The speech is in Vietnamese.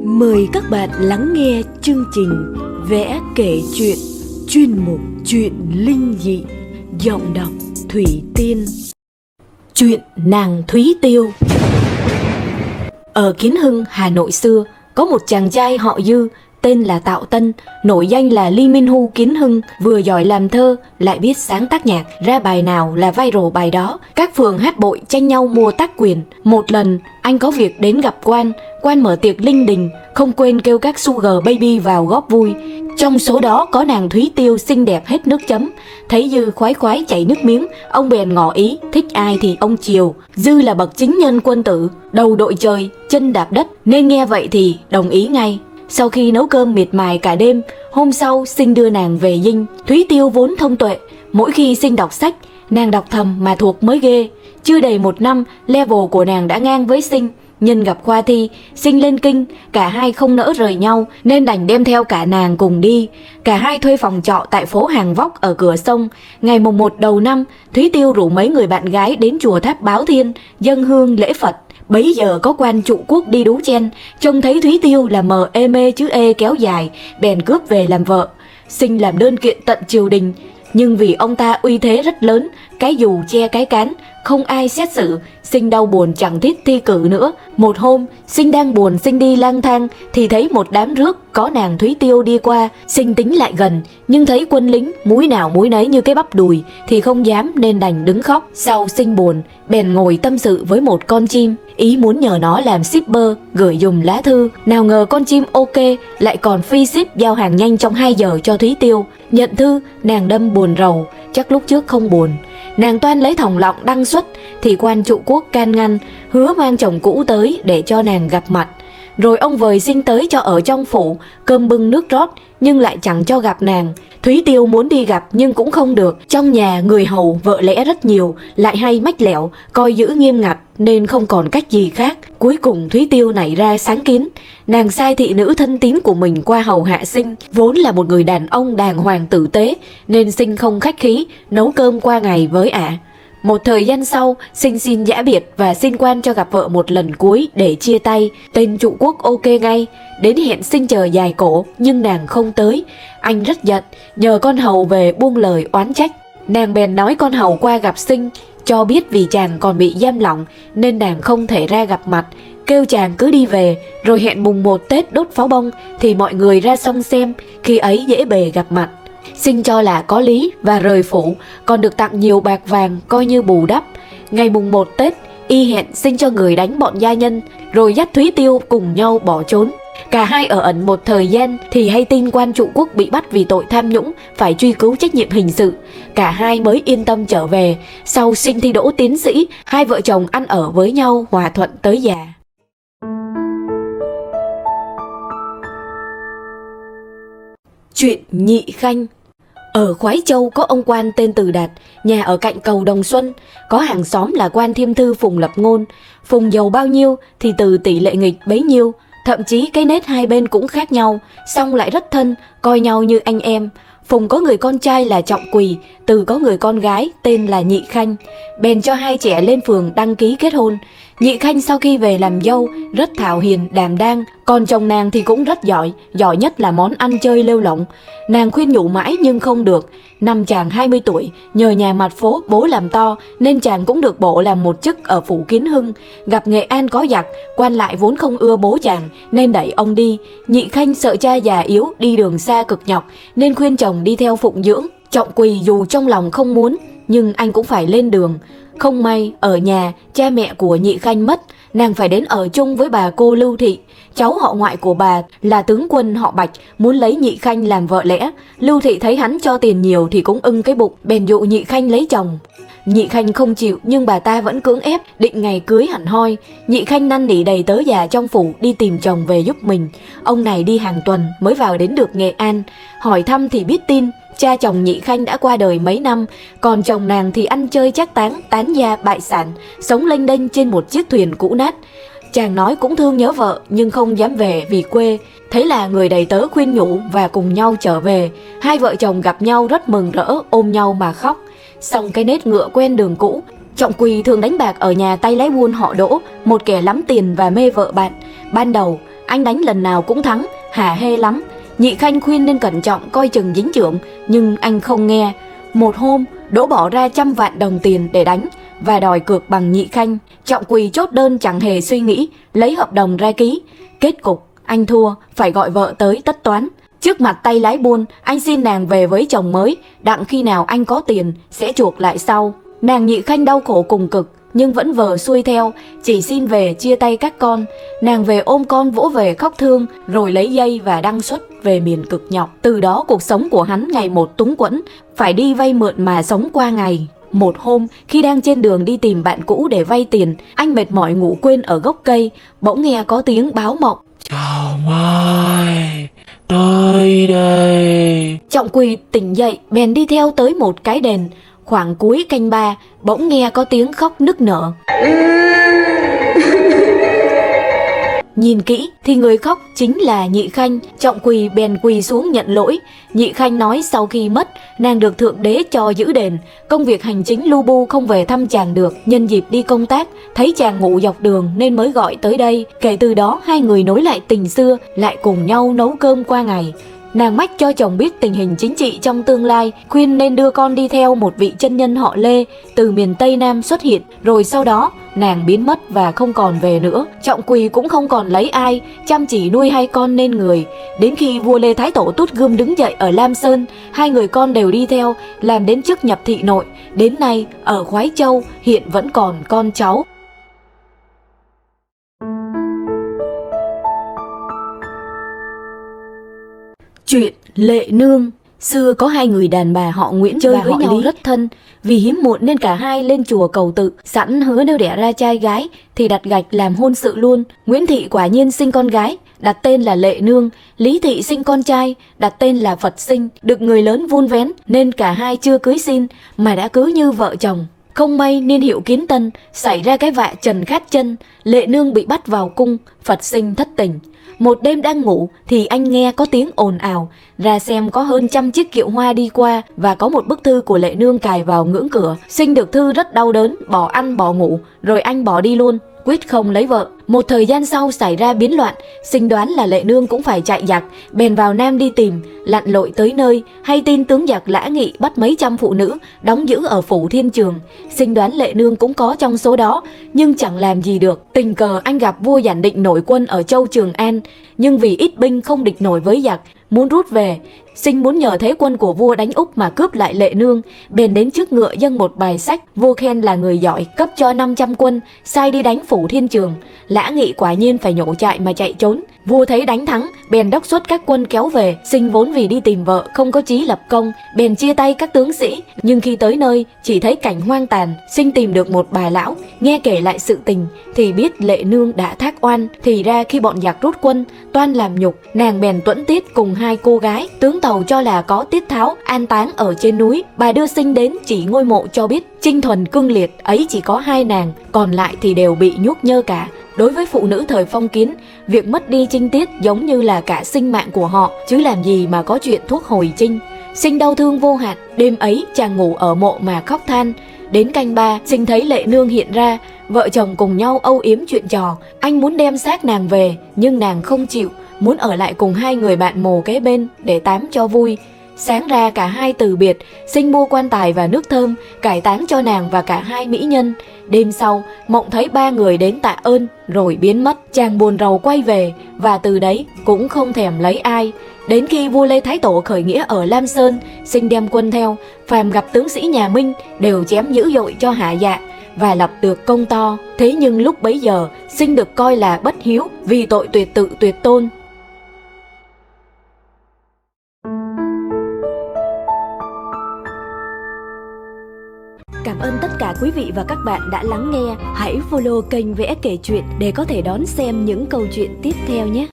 Mời các bạn lắng nghe chương trình Vẽ kể chuyện, chuyên mục chuyện linh dị, giọng đọc Thủy Tiên. Chuyện nàng Thúy Tiêu. Ở Kiến Hưng, Hà Nội xưa, có một chàng trai họ Dư, tên là Tạo Tân, nổi danh là Ly Minh Hu Kiến Hưng, vừa giỏi làm thơ, lại biết sáng tác nhạc, ra bài nào là viral bài đó. Các phường hát bội tranh nhau mua tác quyền. Một lần, anh có việc đến gặp quan mở tiệc linh đình, không quên kêu các sugar baby vào góp vui. Trong số đó có nàng Thúy Tiêu xinh đẹp hết nước chấm. Thấy Dư khoái khoái chảy nước miếng, ông bèn ngỏ ý, thích ai thì ông chiều. Dư là bậc chính nhân quân tử, đầu đội trời, chân đạp đất, nên nghe vậy thì đồng ý ngay. Sau khi nấu cơm miệt mài cả đêm, hôm sau Sinh đưa nàng về dinh. Thúy Tiêu vốn thông tuệ, mỗi khi Sinh đọc sách, nàng đọc thầm mà thuộc mới ghê. Chưa đầy một năm, level của nàng đã ngang với Sinh. Nhân gặp khoa thi, Sinh lên kinh, cả hai không nỡ rời nhau nên đành đem theo cả nàng cùng đi. Cả hai thuê phòng trọ tại phố Hàng Vóc ở cửa sông. Ngày mùng 1 đầu năm, Thúy Tiêu rủ mấy người bạn gái đến chùa Tháp Báo Thiên dâng hương lễ Phật. Bấy giờ có quan trụ quốc đi đú chen, trông thấy Thúy Tiêu là mờ ê mê chữ E kéo dài, bèn cướp về làm vợ. Sinh làm đơn kiện tận triều đình, nhưng vì ông ta uy thế rất lớn, cái dù che cái cán, không ai xét xử. Sinh đau buồn chẳng thiết thi cử nữa. Một hôm, Sinh đang buồn, Sinh đi lang thang thì thấy một đám rước có nàng Thúy Tiêu đi qua. Sinh tính lại gần, nhưng thấy quân lính múi nào múi nấy như cái bắp đùi thì không dám nên đành đứng khóc. Sau Sinh buồn, bèn ngồi tâm sự với một con chim, ý muốn nhờ nó làm shipper gửi dùm lá thư. Nào ngờ con chim ok, lại còn free ship giao hàng nhanh trong 2 giờ cho Thúy Tiêu. Nhận thư, nàng đâm buồn rầu, chắc lúc trước không buồn. Nàng toan lấy thòng lọng đăng xuất thì quan trụ quốc can ngăn, hứa mang chồng cũ tới để cho nàng gặp mặt. Rồi ông vời Sinh tới cho ở trong phủ, cơm bưng nước rót, nhưng lại chẳng cho gặp nàng. Thúy Tiêu muốn đi gặp nhưng cũng không được. Trong nhà người hầu vợ lẽ rất nhiều, lại hay mách lẻo, coi giữ nghiêm ngặt nên không còn cách gì khác. Cuối cùng Thúy Tiêu nảy ra sáng kiến. Nàng sai thị nữ thân tín của mình qua hầu hạ Sinh, vốn là một người đàn ông đàng hoàng tử tế, nên Sinh không khách khí, nấu cơm qua ngày với ả. Một thời gian sau, Sinh xin giã biệt và xin quan cho gặp vợ một lần cuối để chia tay. Tên trụ quốc ok ngay, đến hẹn Sinh chờ dài cổ nhưng nàng không tới. Anh rất giận, nhờ con hầu về buông lời oán trách. Nàng bèn nói con hầu qua gặp Sinh, cho biết vì chàng còn bị giam lỏng nên nàng không thể ra gặp mặt, kêu chàng cứ đi về, rồi hẹn mùng 1 Tết đốt pháo bông thì mọi người ra sông xem, khi ấy dễ bề gặp mặt. Sinh cho là có lý và rời phủ, còn được tặng nhiều bạc vàng coi như bù đắp. Ngày mùng 1 Tết, y hẹn Sinh cho người đánh bọn gia nhân, rồi dắt Thúy Tiêu cùng nhau bỏ trốn. Cả hai ở ẩn một thời gian thì hay tin quan trụ quốc bị bắt vì tội tham nhũng, phải truy cứu trách nhiệm hình sự. Cả hai mới yên tâm trở về. Sau Sinh thi đỗ tiến sĩ, hai vợ chồng ăn ở với nhau hòa thuận tới già. Chuyện Nhị Khanh. Ở Khoái Châu có ông quan tên Từ Đạt, nhà ở cạnh cầu Đồng Xuân. Có hàng xóm là quan thiêm thư Phùng Lập Ngôn. Phùng giàu bao nhiêu thì Từ tỷ lệ nghịch bấy nhiêu. Thậm chí cái nết hai bên cũng khác nhau, song lại rất thân, coi nhau như anh em. Phùng có người con trai là Trọng Quỳ, Từ có người con gái tên là Nhị Khanh. Bèn cho hai trẻ lên phường đăng ký kết hôn. Nhị Khanh sau khi về làm dâu rất thảo hiền đảm đang, còn chồng nàng thì cũng rất giỏi, giỏi nhất là món ăn chơi lêu lỏng. Nàng khuyên nhủ mãi nhưng không được. Năm chàng 20 tuổi, nhờ nhà mặt phố bố làm to nên chàng cũng được bổ làm một chức ở phủ Kiến Hưng. Gặp Nghệ An có giặc, quan lại vốn không ưa bố chàng nên đẩy ông đi. Nhị Khanh sợ cha già yếu đi đường xa cực nhọc nên khuyên chồng đi theo phụng dưỡng. Trọng Quỳ dù trong lòng không muốn nhưng anh cũng phải lên đường. Không may ở nhà cha mẹ của Nhị Khanh mất, nàng phải đến ở chung với bà cô Lưu Thị. Cháu họ ngoại của bà là tướng quân họ Bạch, muốn lấy Nhị Khanh làm vợ lẽ. Lưu Thị thấy hắn cho tiền nhiều thì cũng ưng cái bụng, bèn dụ Nhị Khanh lấy chồng. Nhị Khanh không chịu nhưng bà ta vẫn cưỡng ép, định ngày cưới hẳn hoi. Nhị Khanh năn nỉ đầy tớ già trong phủ đi tìm chồng về giúp mình. Ông này đi hàng tuần mới vào đến được Nghệ An. Hỏi thăm thì biết tin cha chồng Nhị Khanh đã qua đời mấy năm, còn chồng nàng thì ăn chơi trác táng, tán gia bại sản, sống lênh đênh trên một chiếc thuyền cũ nát. Chàng nói cũng thương nhớ vợ nhưng không dám về vì quê. Thế là người đầy tớ khuyên nhủ và cùng nhau trở về. Hai vợ chồng gặp nhau rất mừng rỡ, ôm nhau mà khóc. Xong cái nết ngựa quen đường cũ, Trọng Quỳ thường đánh bạc ở nhà tay lái buôn họ Đỗ, một kẻ lắm tiền và mê vợ bạn. Ban đầu anh đánh lần nào cũng thắng, hả hê lắm. Nhị Khanh khuyên nên cẩn trọng, coi chừng dính chưởng, nhưng anh không nghe. Một hôm, Đỗ bỏ ra 100 vạn đồng tiền để đánh và đòi cược bằng Nhị Khanh. Trọng Quỳ chốt đơn chẳng hề suy nghĩ, lấy hợp đồng ra ký. Kết cục, anh thua, phải gọi vợ tới tất toán. Trước mặt tay lái buôn, anh xin nàng về với chồng mới, đặng khi nào anh có tiền sẽ chuộc lại sau. Nàng Nhị Khanh đau khổ cùng cực, nhưng vẫn vờ xuôi theo, chỉ xin về chia tay các con. Nàng về ôm con vỗ về khóc thương, rồi lấy dây và đăng xuất về miền cực nhọc. Từ đó cuộc sống của hắn ngày một túng quẫn, phải đi vay mượn mà sống qua ngày. Một hôm, khi đang trên đường đi tìm bạn cũ để vay tiền, anh mệt mỏi ngủ quên ở gốc cây, bỗng nghe có tiếng báo mộng. Chồng ơi, tôi đây. Trọng Quỳ tỉnh dậy, bèn đi theo tới một cái đền. Khoảng cuối canh 3, bỗng nghe có tiếng khóc nức nở. Nhìn kỹ thì người khóc chính là Nhị Khanh. Trọng Quỳ bèn quỳ xuống nhận lỗi. Nhị Khanh nói sau khi mất, nàng được thượng đế cho giữ đền, công việc hành chính lu bu không về thăm chàng được. Nhân dịp đi công tác, thấy chàng ngủ dọc đường nên mới gọi tới đây. Kể từ đó hai người nối lại tình xưa, lại cùng nhau nấu cơm qua ngày. Nàng mách cho chồng biết tình hình chính trị trong tương lai, khuyên nên đưa con đi theo một vị chân nhân họ Lê từ miền Tây Nam xuất hiện. Rồi sau đó nàng biến mất và không còn về nữa. Trọng Quỳ cũng không còn lấy ai, chăm chỉ nuôi hai con nên người. Đến khi vua Lê Thái Tổ Tút Gươm đứng dậy ở Lam Sơn, hai người con đều đi theo, làm đến chức nhập thị nội. Đến nay ở Khoái Châu hiện vẫn còn con cháu. Chuyện Lệ Nương. Xưa có hai người đàn bà họ Nguyễn chơi với nhau rất thân. Vì hiếm muộn nên cả hai lên chùa cầu tự, sẵn hứa nếu đẻ ra trai gái thì đặt gạch làm hôn sự luôn. Nguyễn Thị quả nhiên sinh con gái, đặt tên là Lệ Nương. Lý Thị sinh con trai, đặt tên là Phật Sinh. Được người lớn vun vén nên cả hai chưa cưới xin mà đã cứ như vợ chồng. Không may niên hiệu Kiến Tân xảy ra cái vạ trần khát chân, Lệ Nương bị bắt vào cung, Phật Sinh thất tình. Một đêm đang ngủ thì anh nghe có tiếng ồn ào, ra xem có hơn 100 chiếc kiệu hoa đi qua và có một bức thư của Lệ Nương cài vào ngưỡng cửa. Sinh được thư rất đau đớn, bỏ ăn bỏ ngủ, rồi anh bỏ đi luôn, quyết không lấy vợ. Một thời gian sau xảy ra biến loạn, Sinh đoán là Lệ Nương cũng phải chạy giặc, bèn vào Nam đi tìm. Lặn lội tới nơi, hay tin tướng giặc Lã Nghị bắt mấy trăm phụ nữ đóng giữ ở phủ Thiên Trường. Sinh đoán Lệ Nương cũng có trong số đó, nhưng chẳng làm gì được. Tình cờ anh gặp vua Giản Định nổi quân ở châu Trường An, nhưng vì ít binh không địch nổi với giặc, muốn rút về. Sinh muốn nhờ thế quân của vua đánh Úc mà cướp lại Lệ Nương, bèn đến trước ngựa dâng một bài sách. Vua khen là người giỏi, cấp cho 500 quân, sai đi đánh phủ Thiên Trường. Lã Nghị quả nhiên phải nhổ trại mà chạy trốn. Vua thấy đánh thắng, bèn đốc xuất các quân kéo về. Sinh vốn vì đi tìm vợ, không có chí lập công, bèn chia tay các tướng sĩ. Nhưng khi tới nơi, chỉ thấy cảnh hoang tàn. Sinh tìm được một bà lão, nghe kể lại sự tình, thì biết Lệ Nương đã thác oan. Thì ra khi bọn giặc rút quân, toan làm nhục, nàng bèn tuẫn tiết cùng hai cô gái. Tướng Tàu cho là có Tiết Tháo an táng ở trên núi. Bà đưa Sinh đến chỉ ngôi mộ cho biết Trinh Thuần cương liệt ấy chỉ có hai nàng, còn lại thì đều bị nhuốc nhơ cả. Đối với phụ nữ thời phong kiến, việc mất đi trinh tiết giống như là cả sinh mạng của họ, chứ làm gì mà có chuyện thuốc hồi trinh. Sinh đau thương vô hạn, đêm ấy chàng ngủ ở mộ mà khóc than. Đến canh 3, Sinh thấy Lệ Nương hiện ra, vợ chồng cùng nhau âu yếm chuyện trò. Anh muốn đem xác nàng về, nhưng nàng không chịu, muốn ở lại cùng hai người bạn mồ kế bên để tám cho vui. Sáng ra cả hai từ biệt, Sinh mua quan tài và nước thơm, cải táng cho nàng và cả hai mỹ nhân. Đêm sau, mộng thấy ba người đến tạ ơn, rồi biến mất. Chàng buồn rầu quay về, và từ đấy cũng không thèm lấy ai. Đến khi vua Lê Thái Tổ khởi nghĩa ở Lam Sơn, Sinh đem quân theo, phàm gặp tướng sĩ nhà Minh đều chém dữ dội cho hạ dạ, và lập được công to. Thế nhưng lúc bấy giờ, Sinh được coi là bất hiếu vì tội tuyệt tự tuyệt tôn. Cảm ơn tất cả quý vị và các bạn đã lắng nghe. Hãy follow kênh Vẽ Kể Chuyện để có thể đón xem những câu chuyện tiếp theo nhé.